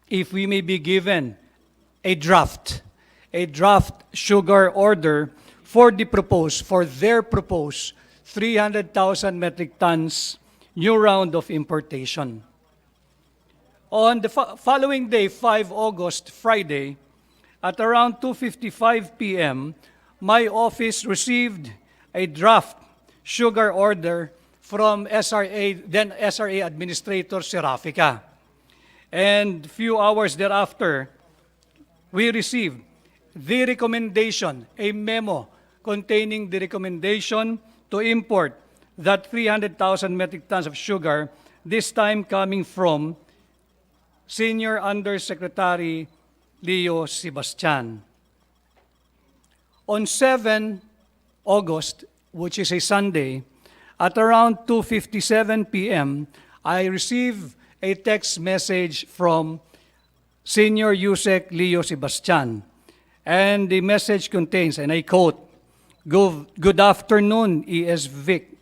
if we may be given a draft sugar order for their proposed 300,000 metric tons new round of importation. On the following day, 5 August, Friday, at around 2:55 p.m., my office received a draft sugar order from then SRA Administrator Serafica. And few hours thereafter, we received the recommendation, a memo containing the recommendation to import that 300,000 metric tons of sugar, this time coming from Senior Undersecretary Leo Sebastian. On 7 August, which is a Sunday, at around 2:57 p.m., I received a text message from Senior Yusek Leo Sebastian. And the message contains, and I quote, "Good afternoon, ES Vic.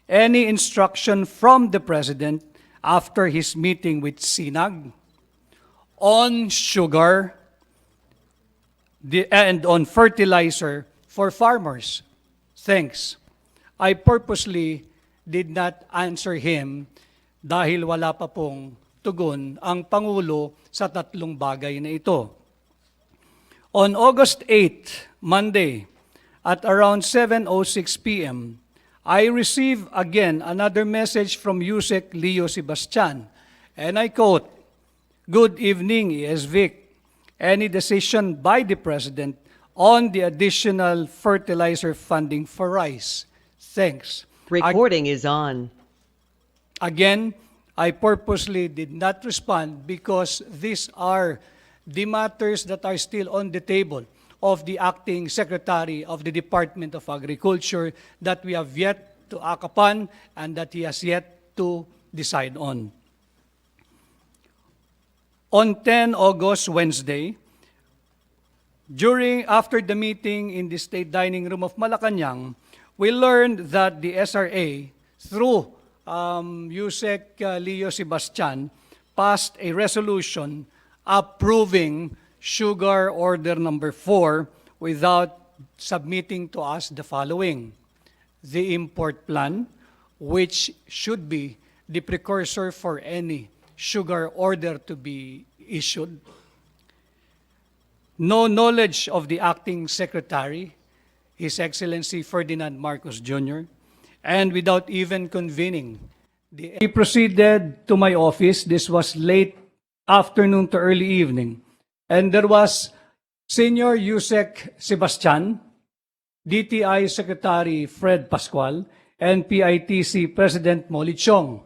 Any instruction from the President after his meeting with SINAG on sugar and on fertilizer for farmers? Thanks." I purposely did not answer him dahil wala pa pong tugon ang Pangulo sa tatlong bagay na ito. On August 8, Monday, at around 7:06 p.m., I received again another message from Yusek Leo Sebastian, and I quote, "Good evening, ES Vic. Any decision by the President on the additional fertilizer funding for rice? Thanks." Recording is on. Again, I purposely did not respond because these are the matters that are still on the table of the acting Secretary of the Department of Agriculture that we have yet to act upon and that he has yet to decide on. On 10 August, Wednesday, after the meeting in the State Dining Room of Malacanang, we learned that the SRA, through Yusek Leo Sebastian, passed a resolution approving sugar order number 4 without submitting to us the following: the import plan, which should be the precursor for any sugar order to be issued. No knowledge of the acting secretary, His Excellency Ferdinand Marcos Jr., and without even convening. He proceeded to my office. This was late afternoon to early evening. And there was Senior Yusek Sebastian, DTI Secretary Fred Pascual, and PITC President Molly Chong.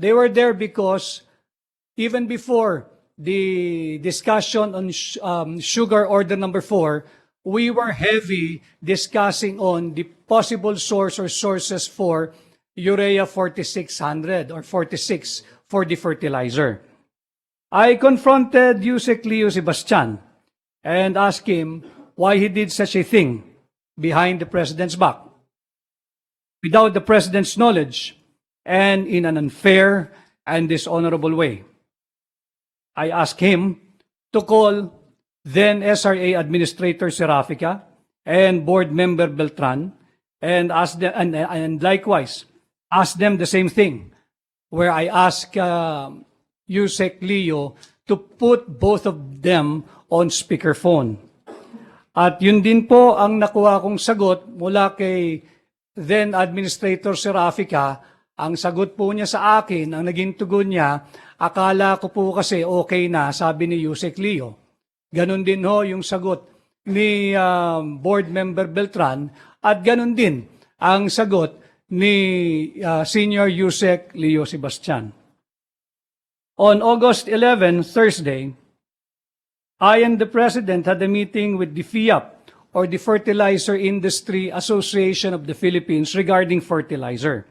They were there because even before the discussion on sugar order number 4, we were heavy discussing on the possible source or sources for urea 4600 or 46 for the fertilizer. I confronted Yusek Leo Sebastian and asked him why he did such a thing behind the President's back, without the President's knowledge, and in an unfair and dishonorable way. I asked him to call then SRA Administrator Serafica and Board Member Beltran and ask them, and likewise ask them the same thing, where I asked Yusek Leo to put both of them on speakerphone. At yun din po ang nakuha kong sagot mula kay then Administrator Serafica. Ang sagot po niya sa akin, ang naging tugon niya, akala ko po kasi okay na, sabi ni Yusek Leo. Ganon din ho yung sagot ni Board Member Beltran at ganon din ang sagot ni Senior Yusek Leo Sebastian. On August 11, Thursday, I and the President had a meeting with the FIAP, or the Fertilizer Industry Association of the Philippines, regarding fertilizer.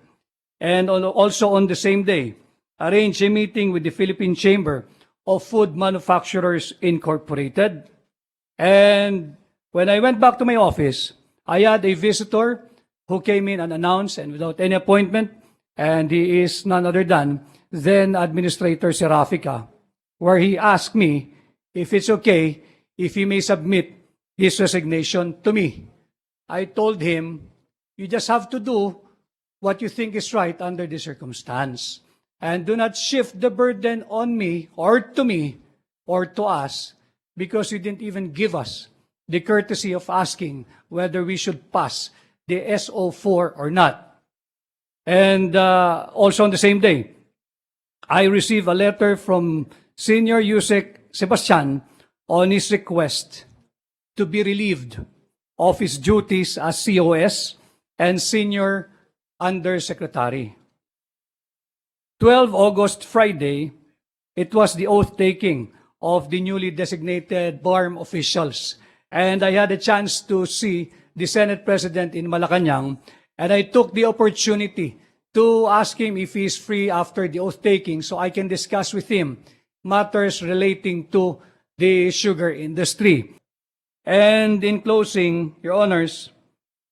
And also on the same day, arranged a meeting with the Philippine Chamber of Food Manufacturers Incorporated. And when I went back to my office, I had a visitor who came in unannounced and without any appointment, and he is none other than then Administrator Serafica. where he asked me if it's okay if he may submit his resignation to me. I told him, you just have to do what you think is right under the circumstance. And do not shift the burden on me or to us because you didn't even give us the courtesy of asking whether we should pass the SO4 or not. And also on the same day, I received a letter from Senior Yusek Sebastian on his request to be relieved of his duties as COS and Senior Undersecretary. 12 August, Friday, it was the oath-taking of the newly designated BARM officials. And I had a chance to see the Senate President in Malacanang, and I took the opportunity to ask him if he is free after the oath-taking so I can discuss with him matters relating to the sugar industry. And in closing, Your Honors,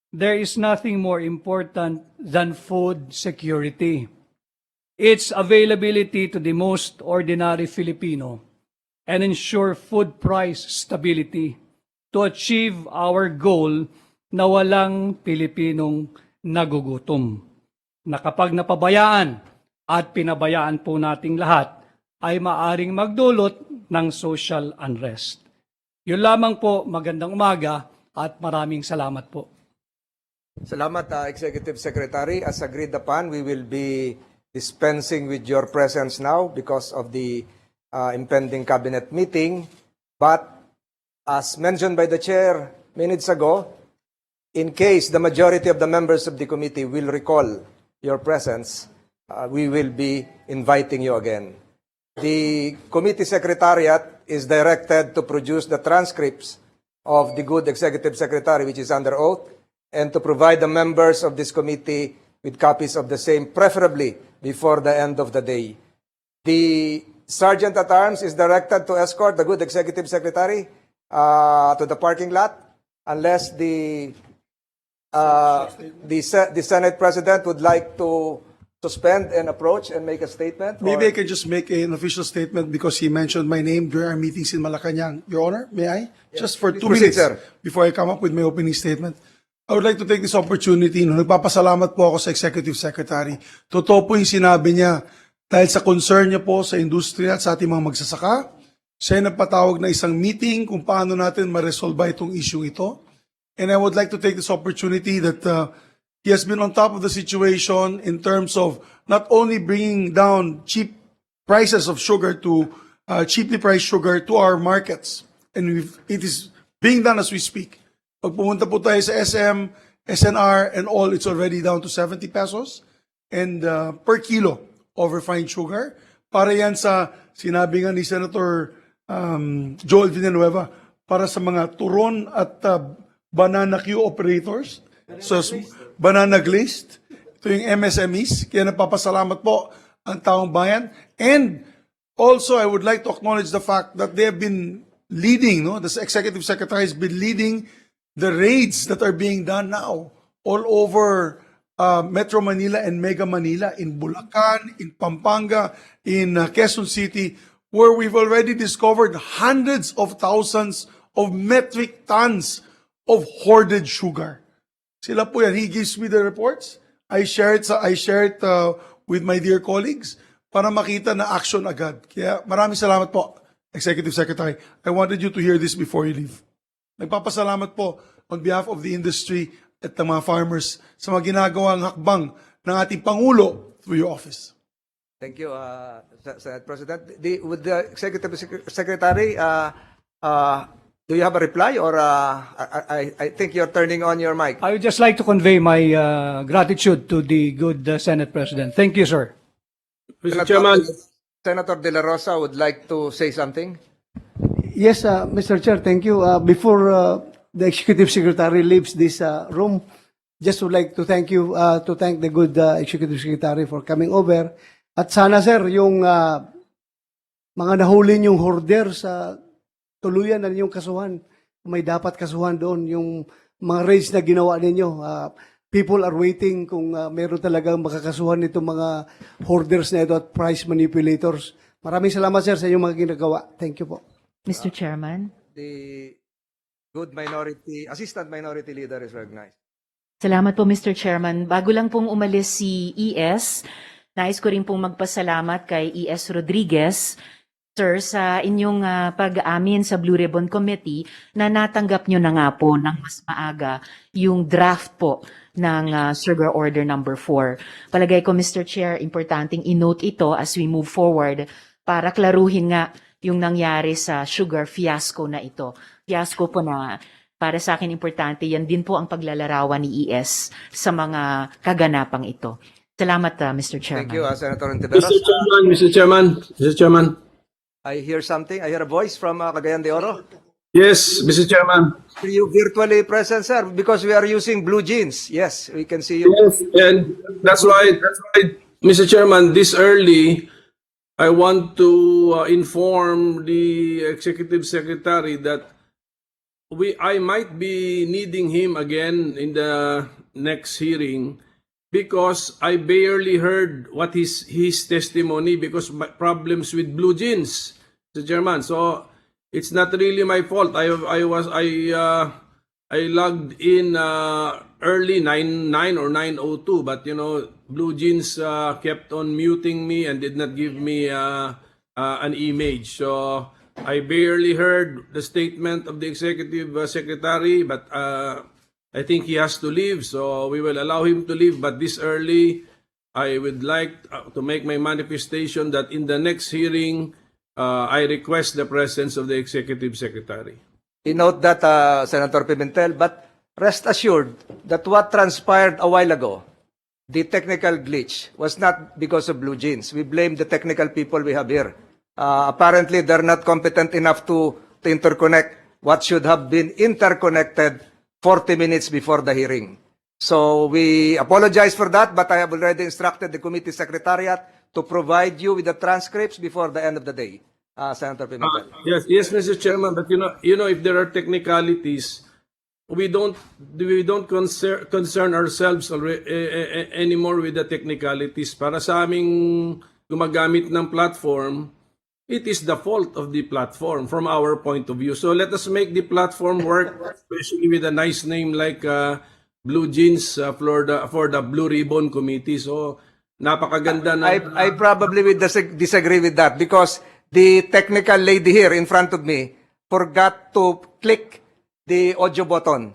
there is nothing more important than food security. Its availability to the most ordinary Filipino and ensure food price stability to achieve our goal na walang Pilipinong nagugutom. Na kapag napabayaan at pinabayaan po nating lahat, ay maaring magdulot ng social unrest. Yun lamang po, magandang umaga at maraming salamat po. Salamat, Executive Secretary. As agreed upon, we will be dispensing with your presence now because of the impending cabinet meeting. But as mentioned by the chair minutes ago, in case the majority of the members of the committee will recall your presence, we will be inviting you again. The committee secretariat is directed to produce the transcripts of the good executive secretary, which is under oath, and to provide the members of this committee with copies of the same, preferably before the end of the day. The Sergeant at Arms is directed to escort the good executive secretary to the parking lot unless the Senate President would like to suspend and approach and make a statement. Maybe I can just make an official statement because he mentioned my name during our meetings in Malacanang. Your Honor, may I? Just for 2 Proceed, minutes sir. before I come up with my opening statement. I would like to take this opportunity. No, nagpapasalamat po ako sa Executive Secretary. Totoo po yung sinabi niya dahil sa concern niya po sa industriya at sa ating mga magsasaka. Siya ay nagpatawag na isang meeting kung paano natin ma-resolve itong issue ito. And I would like to take this opportunity that he has been on top of the situation in terms of not only bringing down cheap prices of sugar to cheaply priced sugar to our markets. And it is being done as we speak. Pag pumunta po tayo sa SM, SNR, and all, it's already down to 70 pesos and per kilo of refined sugar. Para yan sa sinabi nga ni Senator Joel Villanueva, para sa mga turon at banana queue operators, so banana glazed, ito yung MSMEs, kaya napapasalamat po ang taong bayan. And also, I would like to acknowledge the fact that they have been leading, no? The Executive Secretary has been leading the raids that are being done now all over Metro Manila and Mega Manila, in Bulacan, in Pampanga, in Quezon City, where we've already discovered hundreds of thousands of metric tons of hoarded sugar. Sila po yan. He gives me the reports. I share it with my dear colleagues para makita na action agad. Kaya maraming salamat po, Executive Secretary. I wanted you to hear this before you leave. Nagpapasalamat po on behalf of the industry at ng mga farmers sa mga ginagawang hakbang ng ating Pangulo through your office. Thank you, Senate President. Would the Executive Secretary, do you have a reply or I think you're turning on your mic? I would just like to convey my gratitude to the good Senate President. Thank you, sir. Mr. Chairman, Senator De La Rosa would like to say something. Yes, Mr. Chair, thank you. Before the Executive Secretary leaves this room, just would like to thank you, to thank the good Executive Secretary for coming over. At sana, sir, yung mga nahuli yung hoarder sa tuluyan na ninyong kasuhan. May dapat kasuhan doon. Yung mga raids na ginawa ninyo, people are waiting kung meron talagang makakasuhan itong mga hoarders na ito at price manipulators. Maraming salamat, sir, sa inyong mga ginagawa. Thank you po. Mr. Chairman. The Assistant Minority Leader is recognized. Salamat po, Mr. Chairman. Bago lang pong umalis si ES, nais ko rin pong magpasalamat kay ES Rodriguez, sir, sa inyong pag-aamin sa Blue Ribbon Committee na natanggap nyo na nga po ng mas maaga yung draft po ng Sugar Order number 4. Palagay ko, Mr. Chair, importanteng i-note ito as we move forward para klaruhin nga yung nangyari sa Sugar Fiasco na ito. Fiasco po na para sa akin importante, yan din po ang paglalarawan ni ES sa mga kaganapang ito. Salamat, Mr. Chairman. Thank you, Senator Hontiveros. Mr. Chairman. I hear something. I hear a voice from Cagayan de Oro. Yes, Mr. Chairman. Are you virtually present, sir? Because we are using blue jeans. Yes, we can see you. Yes, and that's why, Mr. Chairman, this early, I want to inform the Executive Secretary that I might be needing him again in the next hearing because I barely heard what his testimony because my problems with blue jeans, Mr. Chairman. So it's not really my fault. I logged in early 9 or 9:02, but you know blue jeans kept on muting me and did not give me an image. So I barely heard the statement of the Executive Secretary, but I think he has to leave, so we will allow him to leave. But this early, I would like to make my manifestation that in the next hearing, I request the presence of the Executive Secretary. You note that, Senator Pimentel, but rest assured that what transpired a while ago, the technical glitch, was not because of blue jeans. We blame the technical people we have here. Apparently, they're not competent enough to interconnect what should have been interconnected 40 minutes before the hearing. So we apologize for that, but I have already instructed the committee secretariat to provide you with the transcripts before the end of the day. Senator Pimentel. Yes, Mr. Chairman. But you know, if there are technicalities, we don't concern ourselves anymore with the technicalities. Para sa aming gumagamit ng platform, it is the fault of the platform from our point of view. So let us make the platform work, especially with a nice name like Blue Jeans for the Blue Ribbon Committee. So napakaganda na. I probably will disagree with that because the technical lady here in front of me forgot to click the audio button.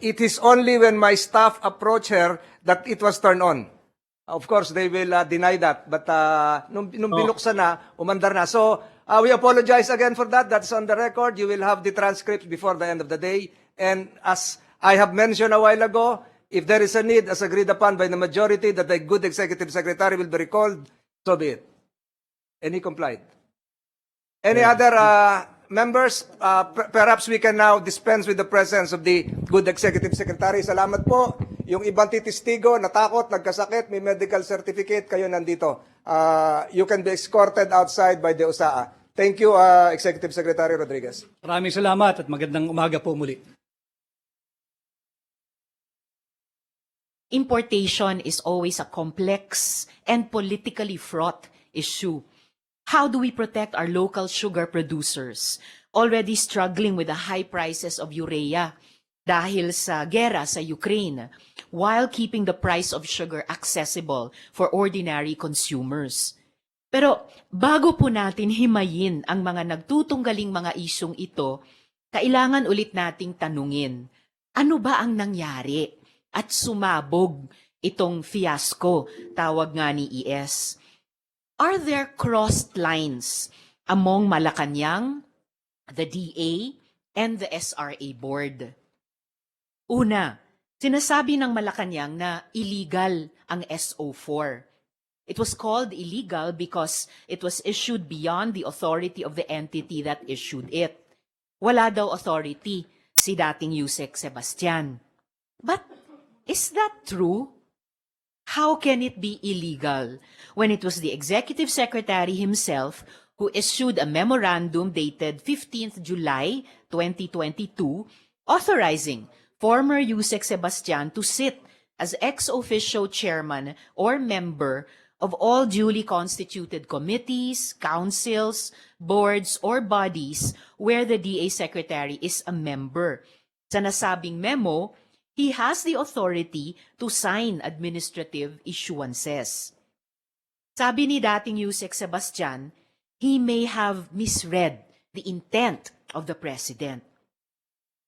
It is only when my staff approached her that it was turned on. Of course, they will deny that. But nung binuksan na, umandar na. So, we apologize again for that. That's on the record. You will have the transcripts before the end of the day. And as I have mentioned a while ago, if there is a need, as agreed upon by the majority, that a good executive secretary will be recalled, so be it. And he complied. Any other members? Perhaps we can now dispense with the presence of the good executive secretary. Salamat po. Yung ibang titistigo, natakot, nagkasakit, may medical certificate, kayo nandito. You can be escorted outside by the USAA. Thank you, Executive Secretary Rodriguez. Maraming salamat at magandang umaga po muli. Importation is always a complex and politically fraught issue. How do we protect our local sugar producers already struggling with the high prices of urea dahil sa gera sa Ukraine, while keeping the price of sugar accessible for ordinary consumers? Pero bago po natin himayin ang mga nagtutunggaling mga isyong ito, kailangan ulit nating tanungin, ano ba ang nangyari at sumabog itong fiasco, tawag nga ni ES? Are there crossed lines among Malacanang, the DA, and the SRA board? Una, sinasabi ng Malacanang na illegal ang SO4. It was called illegal because it was issued beyond the authority of the entity that issued it. Wala daw authority si dating Yusek Sebastian. But is that true? How can it be illegal when it was the Executive Secretary himself who issued a memorandum dated 15th July 2022 authorizing former Yusek Sebastian to sit as ex officio chairman or member of all duly constituted committees, councils, boards, or bodies where the DA Secretary is a member. Sa nasabing memo, he has the authority to sign administrative issuances. Sabi ni dating Yusek Sebastian, he may have misread the intent of the President.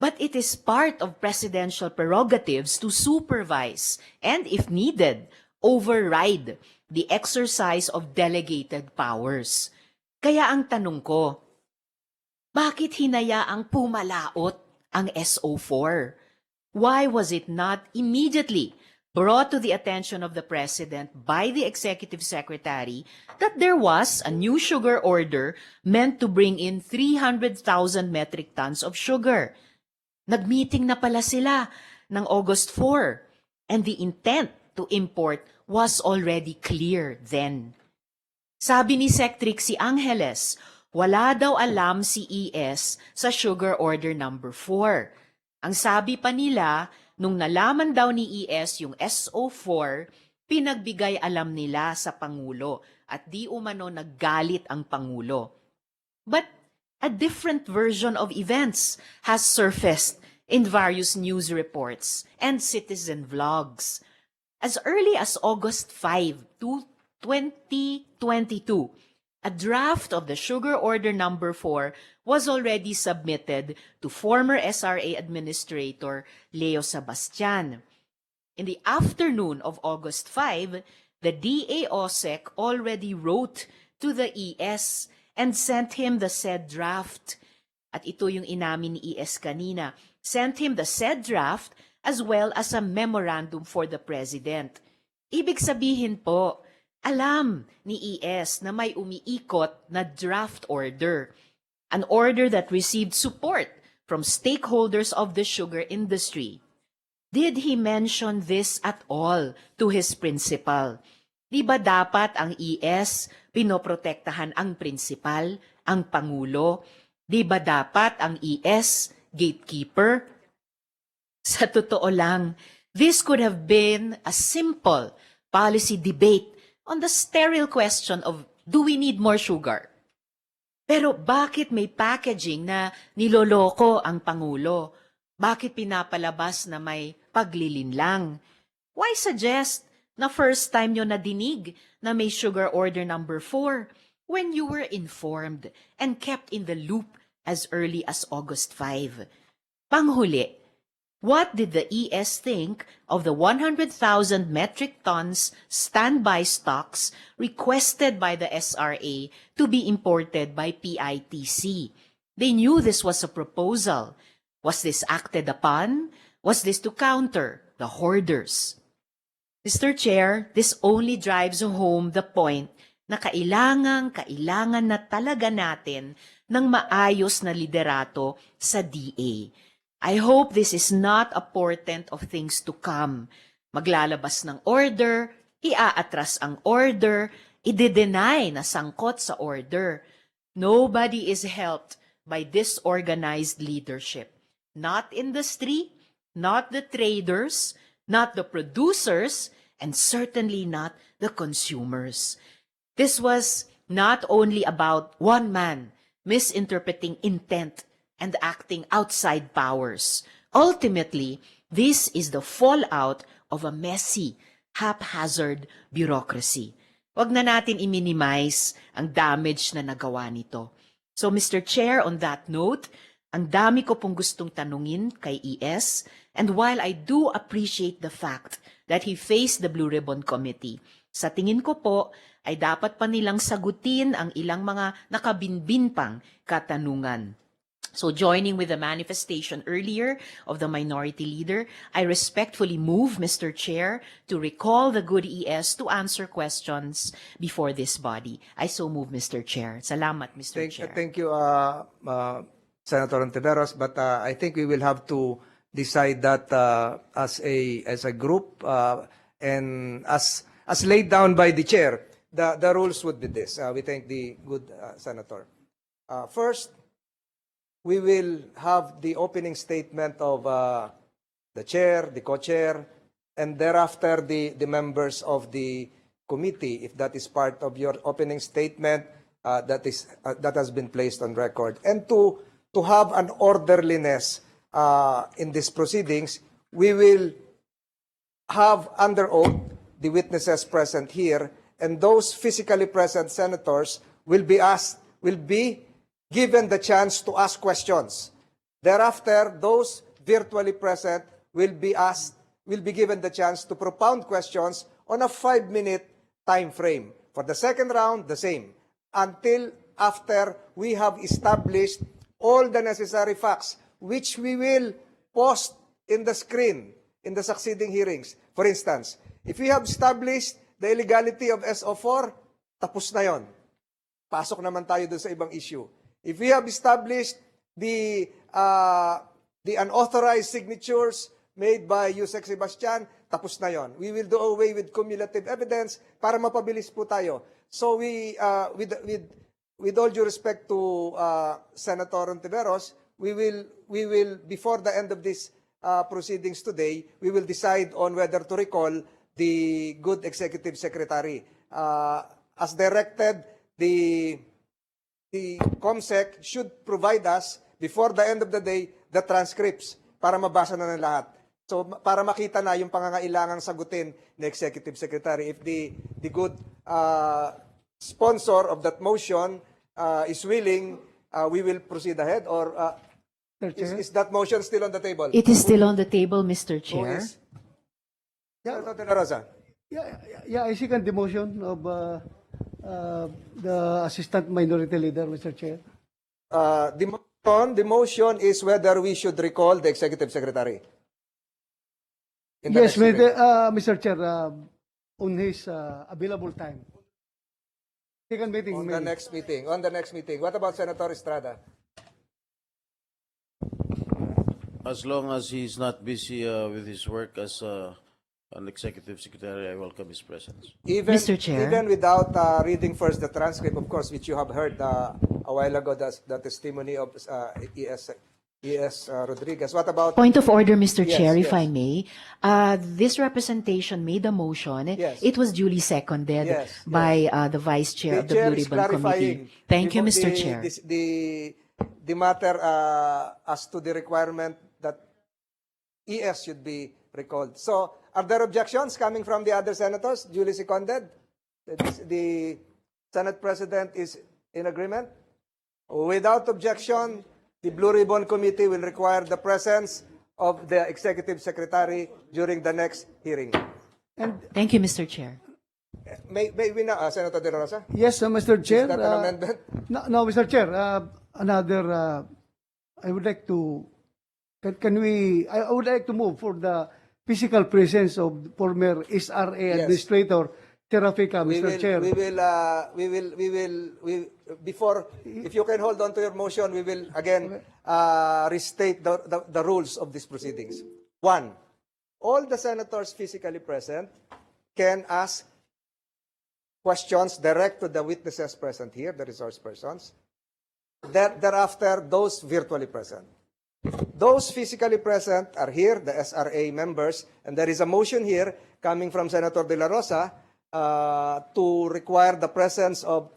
But it is part of presidential prerogatives to supervise and, if needed, override the exercise of delegated powers. Kaya ang tanong ko, bakit hinayaang pumalaot ang SO4? Why was it not immediately brought to the attention of the President by the Executive Secretary that there was a new sugar order meant to bring in 300,000 metric tons of sugar? Nag-meeting na pala sila ng August 4, and the intent to import was already clear then. Sabi ni Sec. Trixie Angeles, wala daw alam si ES sa sugar order number 4. Ang sabi pa nila, nung nalaman daw ni ES yung SO4, pinagbigay alam nila sa Pangulo at di umano naggalit ang Pangulo. But a different version of events has surfaced in various news reports and citizen vlogs. As early as August 5, 2022, a draft of the Sugar Order Number 4 was already submitted to former SRA Administrator Leo Sebastian. In the afternoon of August 5, the DA-OSEC already wrote to the ES and sent him the said draft. At ito yung inamin ni ES kanina, sent him the said draft as well as a memorandum for the President. Ibig sabihin po, alam ni ES na may umiikot na draft order, an order that received support from stakeholders of the sugar industry. Did he mention this at all to his principal? Di ba dapat ang ES pinoprotektahan ang principal, ang Pangulo? Di ba dapat ang ES gatekeeper? Sa totoo lang, this could have been a simple policy debate on the sterile question of, do we need more sugar? Pero bakit may packaging na niloloko ang Pangulo? Bakit pinapalabas na may paglilinlang? Why suggest na first time nyo nadinig na may sugar order number 4 when you were informed and kept in the loop as early as August 5? Panghuli, what did the ES think of the 100,000 metric tons standby stocks requested by the SRA to be imported by PITC? They knew this was a proposal. Was this acted upon? Was this to counter the hoarders? Mr. Chair, this only drives home the point na kailangan na talaga natin ng maayos na liderato sa DA. I hope this is not a portent of things to come. Maglalabas ng order, iaatras ang order, ide-deny na sangkot sa order. Nobody is helped by disorganized leadership. Not industry, not the traders, not the producers, and certainly not the consumers. This was not only about one man misinterpreting intent and acting outside powers. Ultimately, this is the fallout of a messy, haphazard bureaucracy. Wag na natin i-minimize ang damage na nagawa nito. So, Mr. Chair, on that note, ang dami ko pong gustong tanungin kay ES, and while I do appreciate the fact that he faced the Blue Ribbon Committee, sa tingin ko po ay dapat pa nilang sagutin ang ilang mga nakabinbin pang katanungan. So joining with the manifestation earlier of the minority leader, I respectfully move, Mr. Chair, to recall the good ES to answer questions before this body. I so move, Mr. Chair. Salamat, Mr. Chair. Thank you, Senator Hontiveros, but I think we will have to decide that as a group and as laid down by the chair. The rules would be this. We thank the good senator. First, we will have the opening statement of the chair, the co-chair, and thereafter the members of the committee, if that is part of your opening statement, that has been placed on record. And to have an orderliness in these proceedings, we will have under oath the witnesses present here, and those physically present senators will be given the chance to ask questions. Thereafter, those virtually present will be given the chance to propound questions on a 5-minute time frame. For the second round, the same. Until after we have established all the necessary facts, which we will post in the screen in the succeeding hearings. For instance, if we have established the illegality of SO4, tapos na yon. Pasok naman tayo dun sa ibang issue. If we have established the unauthorized signatures made by Yusek Sebastian, tapos na yon. We will do away with cumulative evidence para mapabilis po tayo. So we, with all due respect to Senator Hontiveros, we will before the end of this proceedings today, we will decide on whether to recall the good executive secretary. As directed, the COMSEC should provide us before the end of the day the transcripts para mabasa na ng lahat. So para makita na yung pangangailangang sagutin ng executive secretary. If the good sponsor of that motion is willing, we will proceed ahead. Or is that motion still on the table? It is still on the table, Mr. Who Chair. is? Senator De La Rosa. Yeah, I second the motion of the Assistant Minority Leader, Mr. Chair. The motion is whether we should recall the executive secretary. In the Yes, next hearing. Mr. Chair, on his available time. Second meeting. On the next meeting. On the next meeting. What about Senator Estrada? As long as he's not busy with his work as an executive secretary, I welcome his presence. Mr. Chair. Even without reading first the transcript, of course, which you have heard a while ago, the testimony of E.S. Rodriguez. What about... Point of order, Mr. Yes, Chair, if yes. I may. This representation made a motion. Yes. It was duly seconded Yes, by the Vice Chair of the chair Blue is Ribbon Committee. clarifying Thank you, Mr. the- Chair. The matter as to the requirement that ES should be recalled. So, are there objections coming from the other senators? Duly seconded? The Senate President is in agreement? Without objection, the Blue Ribbon Committee will require the presence of the Executive Secretary during the next hearing. Thank you, Mr. Chair. May we now, Senator De La Rosa? Yes, Mr. Chair. Is that an amendment? No, Mr. Chair. Another. I would like to. Can we? I would like to move for the physical presence of former SRA Administrator Terafica, Mr. Chair. Before, if you can hold on to your motion, we will again restate the rules of these proceedings. One, all the senators physically present can ask questions direct to the witnesses present here, the resource persons. Thereafter, those virtually present. Those physically present are here, the SRA members, and there is a motion here coming from Senator De La Rosa to require the presence of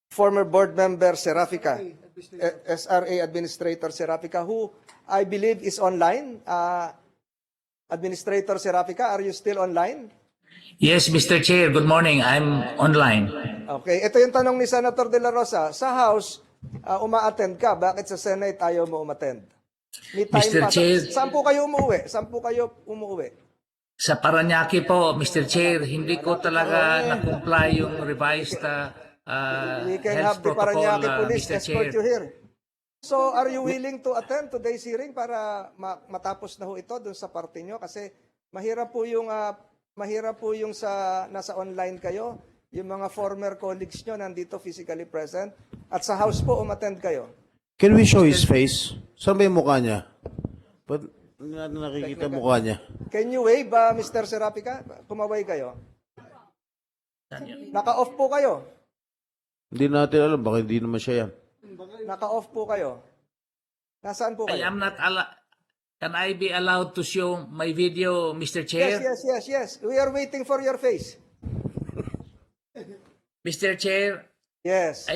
former board member Serafica, SRA Administrator Serafica, who I believe is online. Administrator Serafica, are you still online? Yes, Mr. Chair. Good morning. I'm online. Okay, ito yung tanong ni Senator De La Rosa. Sa House, uma-attend ka. Bakit sa Senate ayaw mo umattend? May time Mr. pa. Chair. Saan po kayo umuwi? Sa Paranaque po, Mr. Chair, hindi ko talaga na-comply yung revised We can health have the protocol, Parañaque Police Mr. escort Chair. you here. So, are you willing to attend today's hearing para matapos na ho ito dun sa parte nyo? Kasi mahirap po yung nasa online kayo, yung mga former colleagues nyo nandito physically present, at sa House po umattend kayo. Can we show his face? Saan ba yung mukha niya? Ba't hindi natin nakikita mukha niya? Can you wave, Mr. Serapica? Kumaway kayo. Naka-off po kayo. Hindi natin alam, baka hindi naman siya yan. Naka-off po kayo. Nasaan po I kayo? am not allowed. Can I be allowed to show my video, Mr. Chair? Yes. We are waiting for your face. Mr. Chair, Yes.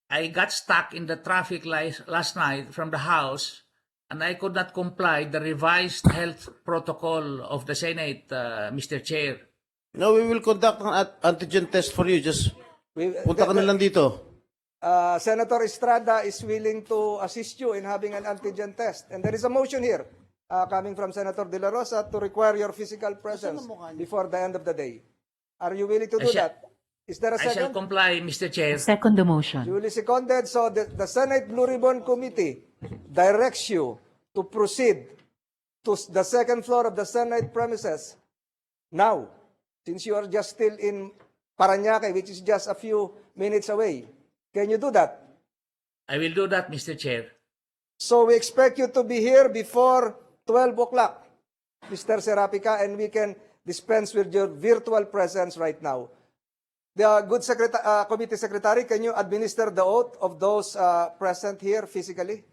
I got stuck in the traffic lights last night from the House, and I could not comply the revised health protocol of the Senate, Mr. Chair. No, we will conduct an antigen test for you. Just punta ka na lang dito. Senator Estrada is willing to assist you in having an antigen test. And there is a motion here coming from Senator De La Rosa to require your physical presence before the end of the day. Are you willing to do that? Is there a I shall second? comply, Mr. Chair. Second the motion. Duly seconded. So the Senate Blue Ribbon Committee directs you to proceed to the second floor of the Senate premises now, since you are just still in Parañaque, which is just a few minutes away. Can you do that? I will do that, Mr. Chair. So we expect you to be here before 12 o'clock, Mr. Serapica, and we can dispense with your virtual presence right now. The good committee secretary, can you administer the oath of those present here physically?